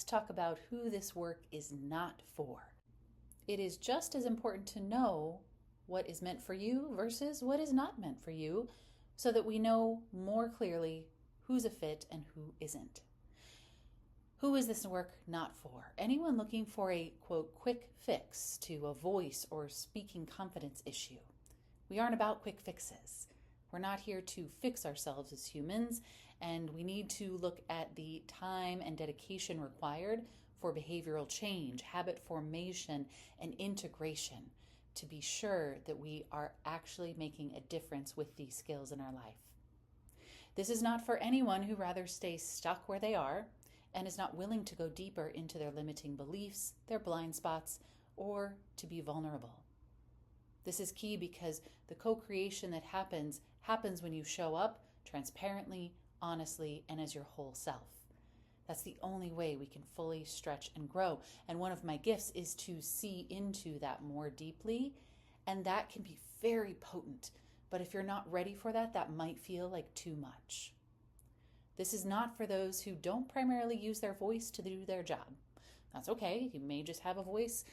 let's talk about who this work is not for. It is just as important to know what is meant for you versus what is not meant for you, so that we know more clearly who's a fit and who isn't. Who is this work not for? Anyone looking for a, quote, quick fix to a voice or speaking confidence issue. We aren't about quick fixes. We're not here to fix ourselves as humans, and we need to look at the time and dedication required for behavioral change, habit formation, and integration to be sure that we are actually making a difference with these skills in our life. This is not for anyone who rather stays stuck where they are and is not willing to go deeper into their limiting beliefs, their blind spots, or to be vulnerable. This is key because the co-creation that happens when you show up transparently, honestly, and as your whole self. That's the only way we can fully stretch and grow. And one of my gifts is to see into that more deeply, and that can be very potent. But if you're not ready for that, that might feel like too much. This is not for those who don't primarily use their voice to do their job. That's okay. You may just have a voice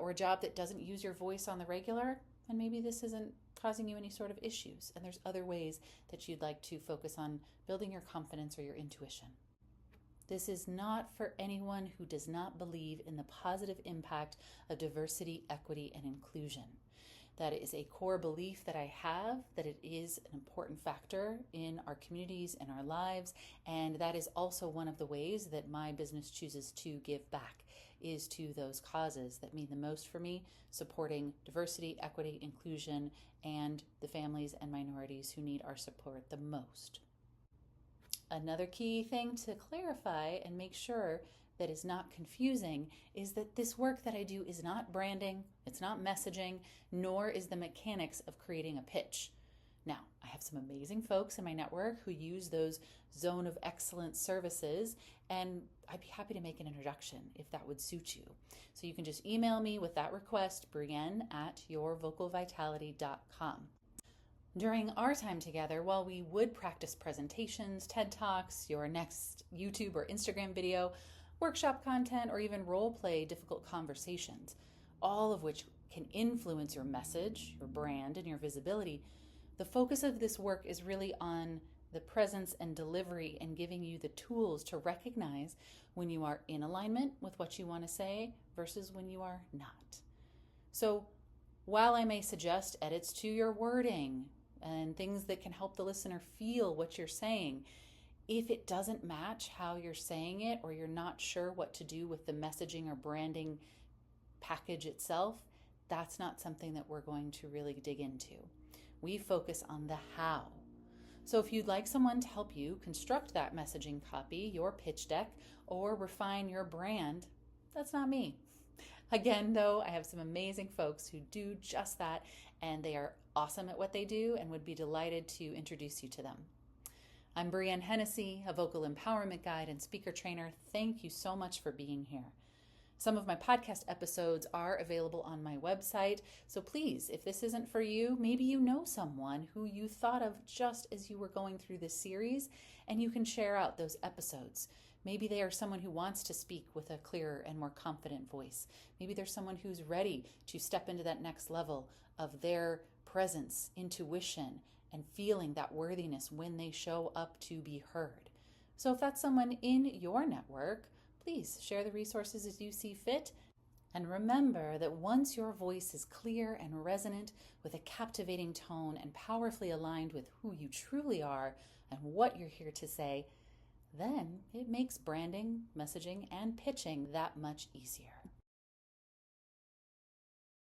or a job that doesn't use your voice on the regular, and maybe this isn't causing you any sort of issues. And there's other ways that you'd like to focus on building your confidence or your intuition. This is not for anyone who does not believe in the positive impact of diversity, equity, and inclusion. That is a core belief that I have, that it is an important factor in our communities and our lives. And that is also one of the ways that my business chooses to give back, is to those causes that mean the most for me, supporting diversity, equity, inclusion, and the families and minorities who need our support the most. Another key thing to clarify and make sure that is not confusing is that this work that I do is not branding, it's not messaging, nor is the mechanics of creating a pitch. Now, I have some amazing folks in my network who use those zone of excellence services, and I'd be happy to make an introduction if that would suit you. So you can just email me with that request, brienne@yourvocalvitality.com. During our time together, while we would practice presentations, TED Talks, your next YouTube or Instagram video, workshop content, or even role play difficult conversations, all of which can influence your message, your brand, and your visibility, the focus of this work is really on the presence and delivery and giving you the tools to recognize when you are in alignment with what you want to say versus when you are not. So while I may suggest edits to your wording and things that can help the listener feel what you're saying, if it doesn't match how you're saying it, or you're not sure what to do with the messaging or branding package itself, that's not something that we're going to really dig into. We focus on the how. So if you'd like someone to help you construct that messaging copy, your pitch deck, or refine your brand, that's not me. Again, though, I have some amazing folks who do just that, and they are awesome at what they do and would be delighted to introduce you to them. I'm Brienne Hennessy, a vocal empowerment guide and speaker trainer. Thank you so much for being here. Some of my podcast episodes are available on my website, so please, if this isn't for you, maybe you know someone who you thought of just as you were going through this series, and you can share out those episodes. Maybe they are someone who wants to speak with a clearer and more confident voice. Maybe there's someone who's ready to step into that next level of their presence, intuition, and feeling that worthiness when they show up to be heard. So if that's someone in your network, please share the resources as you see fit. And remember that once your voice is clear and resonant with a captivating tone and powerfully aligned with who you truly are and what you're here to say, then it makes branding, messaging, and pitching that much easier.